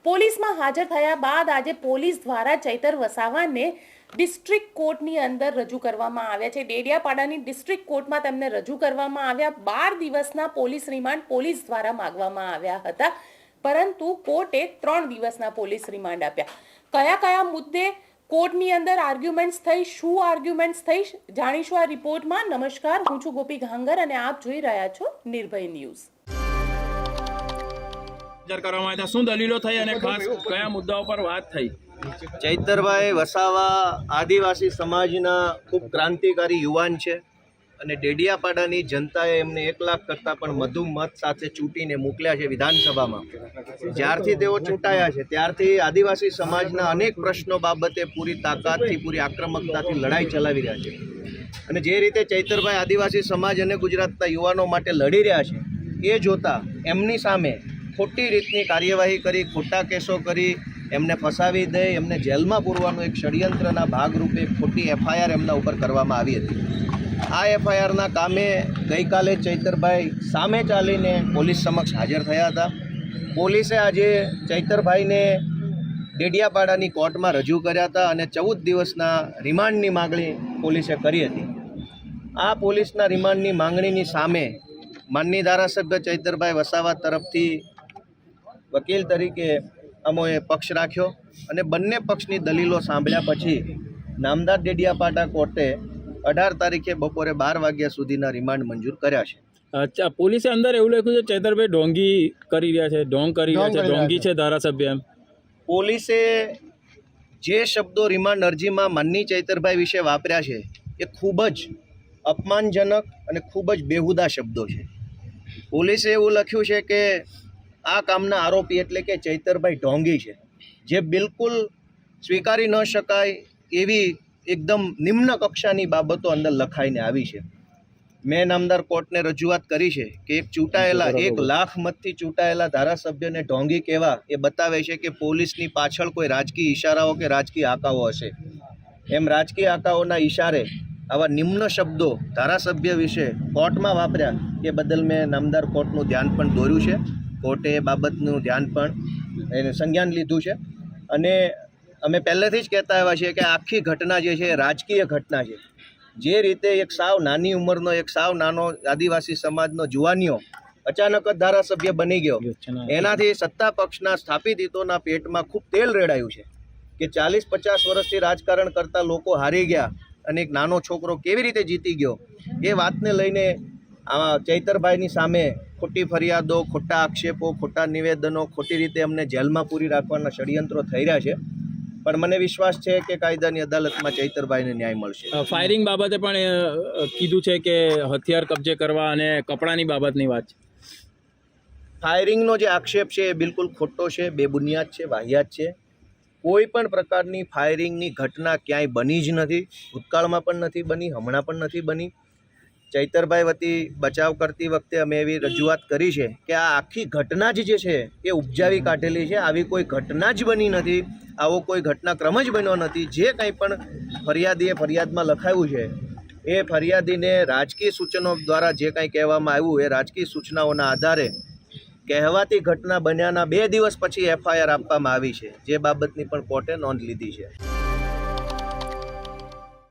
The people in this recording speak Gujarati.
પોલીસમાં હાજર થયા બાદ આજે પોલીસ દ્વારા ચૈતર વસાવાને ડિસ્ટ્રિક્ટ કોર્ટની અંદર રજૂ કરવામાં આવ્યા છે। ડેડિયાપાડાની ડિસ્ટ્રિક્ટ કોર્ટમાં તેમને રજૂ કરવામાં આવ્યા। 12 દિવસના પોલીસ રિમાન્ડ પોલીસ દ્વારા માંગવામાં આવ્યા હતા, પરંતુ કોર્ટે 3 દિવસના પોલીસ રિમાન્ડ આપ્યા। કયા કયા મુદ્દે કોર્ટની અંદર આર્ગ્યુમેન્ટ્સ થઈ, શું આર્ગ્યુમેન્ટ્સ થઈ, જાણીશું આ રિપોર્ટમાં। નમસ્કાર, હું છું ગોપી ઘાંગર અને આપ જોઈ રહ્યા છો નિર્ભય ન્યૂઝ। શું દલીલો થઈ અને ખાસ કયા મુદ્દાઓ પર વાત થઈ? ચૈતરભાઈ વસાવા આદિવાસી સમાજના ખૂબ ક્રાંતિકારી યુવાન છે અને ડેડિયાપાડાની જનતાએ એમને 1 લાખ કરતાં પણ વધુ મત સાથે ચૂંટીને મોકલ્યા છે વિધાનસભામાં। જ્યારથી તેઓ ચૂંટાયા છે ત્યારથી આદિવાસી સમાજના અનેક પ્રશ્નો બાબતે પૂરી તાકાતથી, પૂરી આક્રમકતાથી લડાઈ ચલાવી રહ્યા છે અને જે રીતે ચૈતરભાઈ આદિવાસી સમાજ અને ગુજરાતના યુવાનો માટે લડી રહ્યા છે એ જોતાં એમની સામે ખોટી રીતની કાર્યવાહી કરી, ખોટા કેસો કરી, એમને ફસાવી દે, એમને જેલમાં પૂરવાનું એક ષડયંત્રના ભાગરૂપે ખોટી FIR એમના ઉપર કરવામાં આવી હતી। આ FIRના કામે ગઈકાલે ચૈતરભાઈ સામે ચાલીને પોલીસ સમક્ષ હાજર થયા હતા। પોલીસે આજે ચૈતરભાઈને ડેડિયાપાડાની કોર્ટમાં રજૂ કર્યા હતા અને 14 દિવસના રિમાન્ડની માગણી પોલીસે કરી હતી। આ પોલીસના રિમાન્ડની માંગણીની સામે માનનીય ધારાસભ્ય ચૈતરભાઈ વસાવા તરફથી વકીલ તરીકે અમોએ પક્ષ રાખ્યો અને બંને પક્ષની દલીલો સાંભળ્યા પછી નામદાર ડેડિયાપાડા કોર્ટે 18 તારીખે બપોરે 12 વાગ્યા સુધીના રિમાન્ડ મંજૂર કર્યા છે। અચ્છા, પોલીસે અંદર એવું લખ્યું છે ચૈતરભાઈ ઢોંગી કરી રહ્યા છે, ઢોંગ કરી રહ્યા છે, ઢોંગી છે ધારાસભ્ય એમ? પોલીસે જે શબ્દો રિમાન્ડ અરજીમાં માનનીય ચૈતરભાઈ વિશે વાપર્યા છે એ ખૂબ જ અપમાનજનક અને ખૂબ જ બેહુદા શબ્દો છે। પોલીસે એવું લખ્યું છે કે આ કામના આરોપી એટલે કે ચૈતરભાઈ ઢોંગી છે, જે બિલકુલ સ્વીકારી ન શકાય એવી એકદમ નિમ્ન કક્ષાની બાબતો અંદર લખાઈને આવી છે। મેં નામદાર કોર્ટને રજૂઆત કરી છે કે એક ચૂંટાયેલા 1 લાખ મતથી ચૂંટાયેલા ધારાસભ્યને ઢોંગી કહેવા એ બતાવે છે કે પોલીસની પાછળ કોઈ રાજકીય ઇશારાઓ કે રાજકીય આકાઓ હશે। એમ રાજકીય આકાઓના ઇશારે આવા નિમ્ન શબ્દો ધારાસભ્ય વિશે કોર્ટમાં વાપર્યા એ બદલ મેં નામદાર કોર્ટનું ધ્યાન પણ દોર્યું છે। કોર્ટે એ બાબતનું ધ્યાન પણ એને સંજ્ઞાન લીધું છે અને અમે પહેલેથી જ કહેતા આવ્યા છીએ કે આખી ઘટના જે છે એ રાજકીય ઘટના છે। જે રીતે એક સાવ નાની ઉંમરનો, એક સાવ નાનો આદિવાસી સમાજનો જુવાનીઓ અચાનક જ ધારાસભ્ય બની ગયો, એનાથી સત્તા પક્ષના સ્થાપિત હિતોના પેટમાં ખૂબ તેલ રેડાયું છે કે 40-50 વર્ષથી રાજકારણ કરતા લોકો હારી ગયા અને એક નાનો છોકરો કેવી રીતે જીતી ગયો એ વાતને લઈને ચૈતરભાઈની સામે ખોટી ફરિયાદો, ખોટા આક્ષેપો, ખોટા નિવેદનો, ખોટી રીતે અમને જેલમાં પૂરી રાખવાના ષડયંત્રો થઈ રહ્યા છે, પણ મને વિશ્વાસ છે કે કાયદાની અદાલતમાં ચૈતરભાઈને ન્યાય મળશે। ફાયરિંગ બાબતે પણ કીધું છે કે હથિયાર કબજે કરવા અને કપડાની બાબતની વાત છે। ફાયરિંગનો જે આક્ષેપ છે એ બિલકુલ ખોટો છે, બેબુનિયાદ છે, વાહિયાત છે। કોઈ પણ પ્રકારની ફાયરિંગની ઘટના ક્યાંય બની જ નથી, ભૂતકાળમાં પણ નથી બની, હમણાં પણ નથી બની। ચૈતરભાઈ વતી બચાવ કરતી વખતે અમે એવી રજૂઆત કરી છે કે આ આખી ઘટના જ જે છે એ ઉપજાવી કાઢેલી છે, આવી કોઈ ઘટના જ બની નથી, આવો કોઈ ઘટનાક્રમ જ બન્યો નથી। જે કંઈ પણ ફરિયાદીએ ફરિયાદમાં લખાયું છે એ ફરિયાદીને રાજકીય સૂચનો દ્વારા જે કંઈ કહેવામાં આવ્યું એ રાજકીય સૂચનાઓના આધારે કહેવાતી ઘટના બન્યાના 2 દિવસ પછી FIR આપવામાં આવી છે, જે બાબતની પણ કોર્ટે નોંધ લીધી છે।